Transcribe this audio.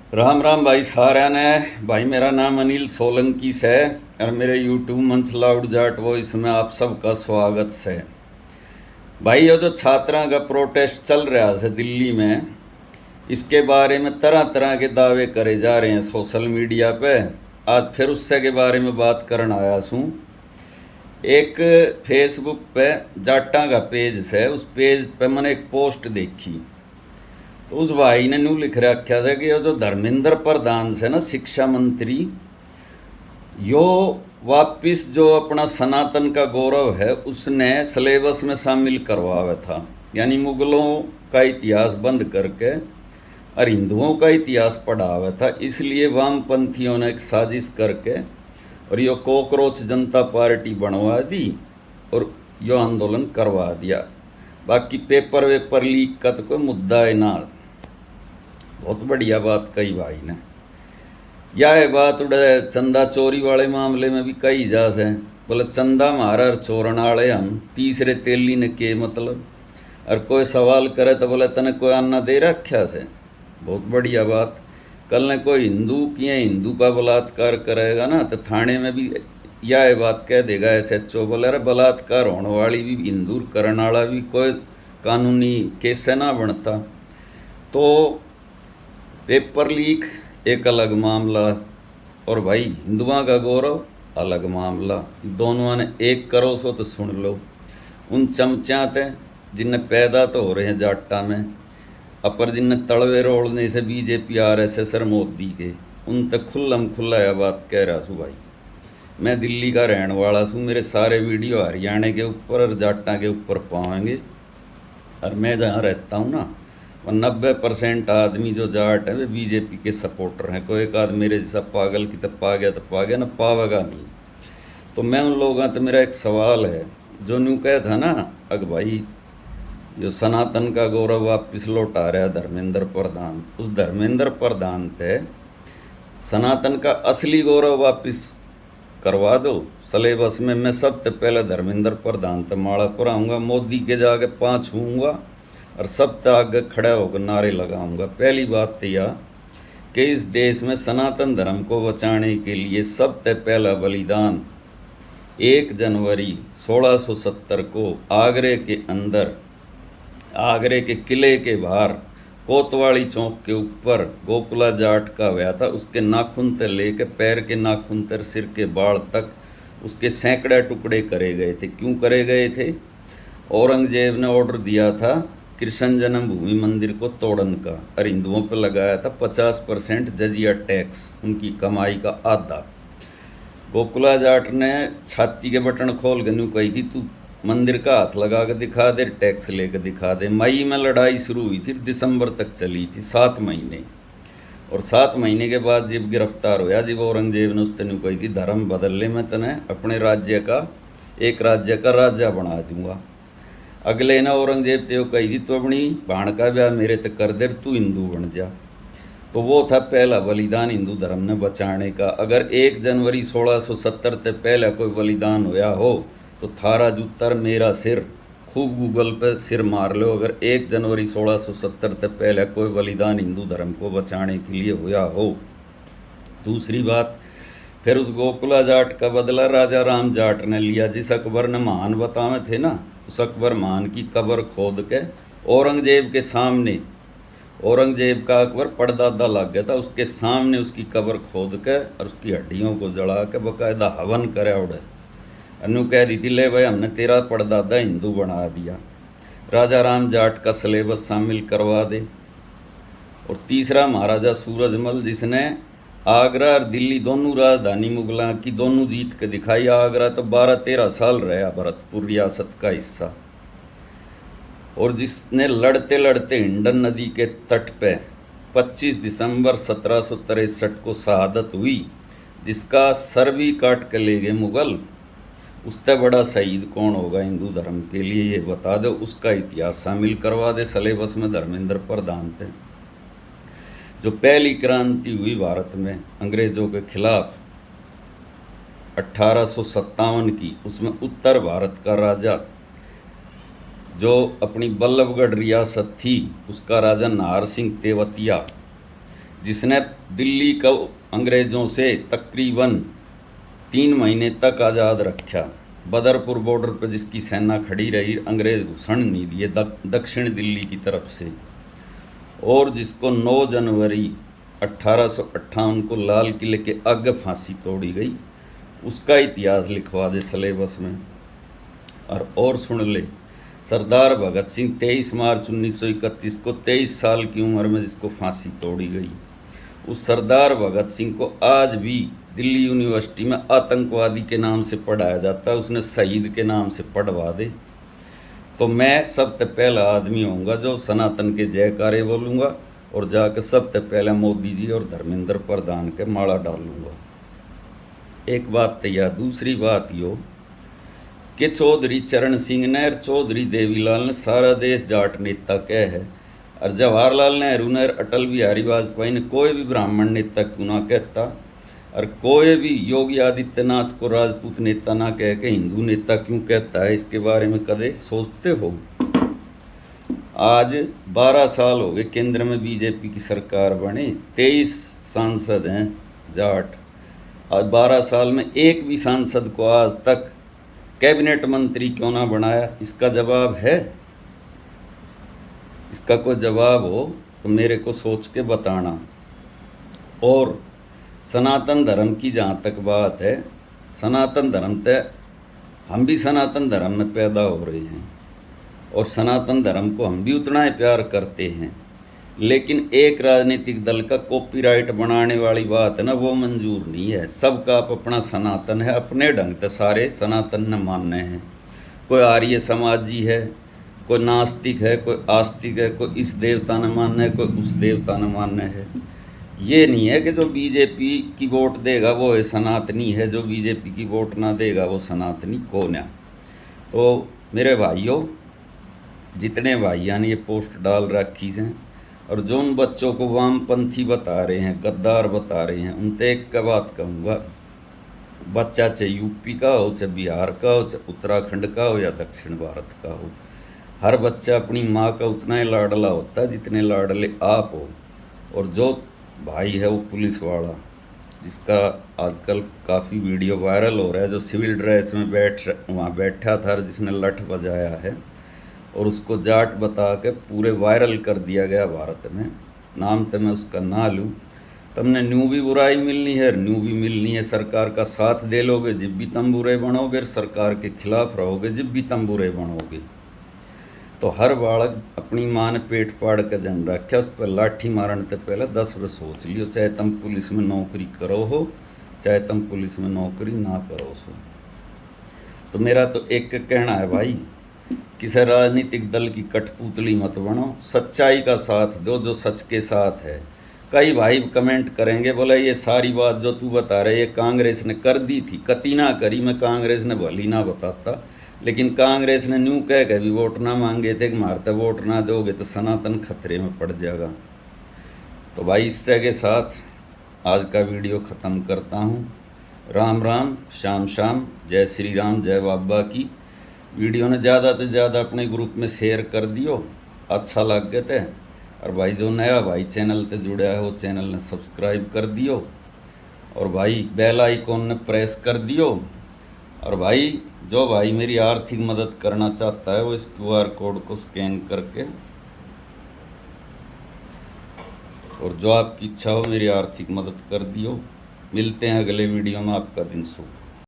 राम राम भाई सारा ने। भाई मेरा नाम अनिल सोलंकी से और मेरे यूट्यूब मंच लाउड जाट वॉइस में आप सबका स्वागत है। भाई ये जो छात्रों का प्रोटेस्ट चल रहा है दिल्ली में, इसके बारे में तरह तरह के दावे करे जा रहे हैं सोशल मीडिया पे। आज फिर उससे के बारे में बात करने आया हूँ। एक फेसबुक पे जाटा का पेज है, उस पेज पे मैंने एक पोस्ट देखी। तो उस भाई ने न्यू लिख रखा था कि ये जो धर्मेंद्र प्रधान से ना शिक्षा मंत्री, यो वापिस जो अपना सनातन का गौरव है उसने सिलेबस में शामिल करवाया था। यानी मुगलों का इतिहास बंद करके और हिंदुओं का इतिहास पढ़ाया था। इसलिए वामपंथियों ने एक साजिश करके और यो कॉकरोच जनता पार्टी बनवा दी और यो आंदोलन करवा दिया। बाकी पेपर वेपर लीक का तो कोई मुद्दा है ना। बहुत बढ़िया बात कही भाई ने। यह बात उड़े चंदा चोरी वाले मामले में भी कही जा से, बोले चंदा मारा चोरन वाले हम, तीसरे तेली ने के मतलब। और कोई सवाल करे तो बोले तने कोई अन्ना दे रखा से। बहुत बढ़िया बात। कल ने कोई हिंदू किए हिंदू का बलात्कार करेगा ना तो थाने में भी यह बात कह देगा SHO, बोले अरे बलात्कार होने वाली भी हिंदू करने वाला भी कोई कानूनी केस से ना बनता। तो पेपर लीक एक अलग मामला और भाई हिंदुओं का गौरव अलग मामला। दोनों ने एक करो सो तो सुन लो। उन चमचा थे जिन्हें पैदा तो हो रहे हैं जाटा में, अपर जिन्हें तड़वे रोड़ने से BJP RSS और मोदी के, उन तक खुल्लम खुल्ला यह बात कह रहा हूँ भाई। मैं दिल्ली का रहने वाला हूँ, मेरे सारे वीडियो हरियाणा के ऊपर और जाटा के ऊपर पाएंगे। और मैं जहाँ रहता हूँ ना, 90% आदमी जो जाट है वे BJP के सपोर्टर हैं। कोई एक आदमी मेरे जैसा पागल की तब पा गया ना पावेगा नहीं। तो मैं उन लोगों से मेरा एक सवाल है, जो न्यू कह था ना अग भाई जो सनातन का गौरव वापिस लौटा रहा है धर्मेंद्र प्रधान, उस धर्मेंद्र प्रधान थे सनातन का असली गौरव वापिस करवा दो सिलेबस में। मैं सबसे पहले धर्मेंद्र प्रधान तो माड़ा पढ़ाऊँगा, मोदी के जाके 5 हूँगा और सब तक आगे खड़ा होकर नारे लगाऊंगा। पहली बात तो यह कि इस देश में सनातन धर्म को बचाने के लिए सबसे पहला बलिदान 1 जनवरी 1670 को आगरे के अंदर, आगरे के किले के बाहर कोतवाली चौक के ऊपर गोकुला जाट का हुआ था। उसके नाखून से लेके पैर के नाखून तक सिर के बाल तक उसके सैकड़े टुकड़े करे गए थे। क्यों करे गए थे? औरंगजेब ने ऑर्डर दिया था कृष्ण जन्मभूमि मंदिर को तोड़न का और हिंदुओं पर लगाया था 50% जजिया टैक्स, उनकी कमाई का आधा। गोकुला जाट ने छाती के बटन खोल के न्यू कही कि तू मंदिर का हाथ लगा के दिखा दे, टैक्स लेकर दिखा दे। मई में लड़ाई शुरू हुई थी, दिसंबर तक चली थी, 7 महीने। और 7 महीने के बाद जब गिरफ्तार होया, जब औरंगजेब ने उसने न्यू कही थी धर्म बदल ले, मैं तने अपने राज्य का एक राज्य का राजा बना दूंगा। अगले ने औरंगजेब ते कही थी तो अपनी भाण का ब्याह मेरे तक कर दे, तू हिंदू बन जा। तो वो था पहला बलिदान हिंदू धर्म ने बचाने का। अगर 1 जनवरी 1670 से पहले कोई बलिदान होया हो तो थारा जूतर मेरा सिर, खूब गूगल पे सिर मार लो अगर 1 जनवरी 1670 से पहले कोई बलिदान हिंदू धर्म को बचाने के लिए होया हो। दूसरी बात, फिर उस गोकुला जाट का बदला राजा राम जाट ने लिया। जिस अकबर ने महान बतावे थे ना, उस अकबर महान की कब्र खोद के औरंगजेब के सामने, औरंगजेब का अकबर परदादा लग गया था, उसके सामने उसकी कब्र खोद के और उसकी हड्डियों को जला के बकायदा हवन करे उड़े। अनु कह दी थी ले भाई हमने तेरा परदादा हिंदू बना दिया। राजा राम जाट का सिलेबस शामिल करवा दे। और तीसरा महाराजा सूरजमल, जिसने आगरा और दिल्ली दोनों राजधानी मुगलों की दोनों जीत के दिखाई। आगरा तो 12-13 साल रहा भरतपुर रियासत का हिस्सा। और जिसने लड़ते लड़ते हिंडन नदी के तट पे 25 दिसंबर 1763 को शहादत हुई, जिसका सर भी काट के ले गए मुगल। उससे बड़ा शहीद कौन होगा हिंदू धर्म के लिए, ये बता दो। उसका इतिहास शामिल करवा दे सिलेबस में। धर्मेंद्र प्रधान थे। जो पहली क्रांति हुई भारत में अंग्रेज़ों के खिलाफ 1857 की, उसमें उत्तर भारत का राजा जो अपनी बल्लभगढ़ रियासत थी उसका राजा नाहर सिंह तेवतिया, जिसने दिल्ली को अंग्रेज़ों से तकरीबन 3 महीने तक आज़ाद रखा। बदरपुर बॉर्डर पर जिसकी सेना खड़ी रही, अंग्रेज़ घुसन नहीं दिए दक्षिण दिल्ली की तरफ से। और जिसको 9 जनवरी 1858 को लाल किले के आगे फांसी तोड़ी गई, उसका इतिहास लिखवा दे सिलेबस में। और सुन ले, सरदार भगत सिंह 23 मार्च 1931 को 23 साल की उम्र में जिसको फांसी तोड़ी गई, उस सरदार भगत सिंह को आज भी दिल्ली यूनिवर्सिटी में आतंकवादी के नाम से पढ़ाया जाता है। उसने शहीद के नाम से पढ़वा दे तो मैं सबसे पहला आदमी होऊंगा जो सनातन के जयकारे बोलूँगा और जाकर सबसे पहले मोदी जी और धर्मेंद्र प्रधान के माला डालूंगा। एक बात तो यह, दूसरी बात यो कि चौधरी चरण सिंह ने और चौधरी देवीलाल ने सारा देश जाट नेता कह है, और जवाहरलाल नेहरू ने, अटल बिहारी वाजपेयी ने कोई भी ब्राह्मण नेता क्यों ना कहता, और कोई भी योगी आदित्यनाथ को राजपूत नेता ना कह के हिंदू नेता क्यों कहता है, इसके बारे में कदे सोचते हो? आज 12 साल हो गए केंद्र में बीजेपी की सरकार बने, 23 सांसद हैं जाट। आज 12 साल में एक भी सांसद को आज तक कैबिनेट मंत्री क्यों ना बनाया? इसका जवाब है? इसका कोई जवाब हो तो मेरे को सोच के बताना। और सनातन धर्म की जहाँ तक बात है, सनातन धर्म तय हम भी सनातन धर्म में पैदा हो रहे हैं और सनातन धर्म को हम भी उतना ही प्यार करते हैं, लेकिन एक राजनीतिक दल का कॉपीराइट बनाने वाली बात है ना, वो मंजूर नहीं है। सबका अपना सनातन है, अपने ढंग से सारे सनातन न मानने हैं। कोई आर्य समाजी है, कोई नास्तिक है, कोई आस्तिक है, कोई इस देवता न मानना है, कोई उस देवता न मानना है। ये नहीं है कि जो बीजेपी की वोट देगा वो है सनातनी है, जो बीजेपी की वोट ना देगा वो सनातनी कौन है। तो मेरे भाइयों, जितने भाइयों ने ये पोस्ट डाल रखी हैं और जो उन बच्चों को वामपंथी बता रहे हैं, गद्दार बता रहे हैं, उनसे एक का बात कहूँगा, बच्चा चाहे यूपी का हो, चाहे बिहार का हो, चाहे उत्तराखंड का हो या दक्षिण भारत का हो, हर बच्चा अपनी माँ का उतना ही लाडला होता है जितने लाडले आप हो। और जो भाई है वो पुलिस वाला, जिसका आजकल काफ़ी वीडियो वायरल हो रहा है, जो सिविल ड्रेस में वहाँ बैठा था और जिसने लठ बजाया है और उसको जाट बता के पूरे वायरल कर दिया गया भारत में। नाम तो मैं उसका ना लूँ, तुमने न्यू भी बुराई मिलनी है, न्यू भी मिलनी है। सरकार का साथ दे लोगे जब भी तुम बुरे बनोगे, सरकार के खिलाफ रहोगे जब भी तुम बुरे बनोगे। तो हर बालक अपनी माँ ने पेट फाड़ के जन रखा, उस पर लाठी मारने से पहले 10 बार सोच लियो, चाहे तुम पुलिस में नौकरी करो हो, चाहे तुम पुलिस में नौकरी ना करो सो। तो मेरा तो एक कहना है भाई, किसी राजनीतिक दल की कठपुतली मत बनो, सच्चाई का साथ दो जो सच के साथ है। कई भाई कमेंट करेंगे, बोले ये सारी बात जो तू बता रहे ये कांग्रेस ने कर दी थी। कती ना करी, मैं कांग्रेस ने भली ना बताता, लेकिन कांग्रेस ने न्यू कह के भी वोट ना मांगे थे कि मारते वोट ना दोगे तो सनातन खतरे में पड़ जाएगा। तो भाई इससे के साथ आज का वीडियो ख़त्म करता हूँ। राम राम, शाम शाम, जय श्री राम, जय बाबा की। वीडियो ने ज़्यादा से ज़्यादा अपने ग्रुप में शेयर कर दियो, अच्छा लग गए थे। और भाई जो नया भाई चैनल से जुड़ा है वो चैनल ने सब्सक्राइब कर दियो, और भाई बेल आइकॉन ने प्रेस कर दियो। और भाई जो भाई मेरी आर्थिक मदद करना चाहता है वो इस QR कोड को स्कैन करके, और जो आपकी इच्छा हो मेरी आर्थिक मदद कर दियो। मिलते हैं अगले वीडियो में, आपका दिन शुभ।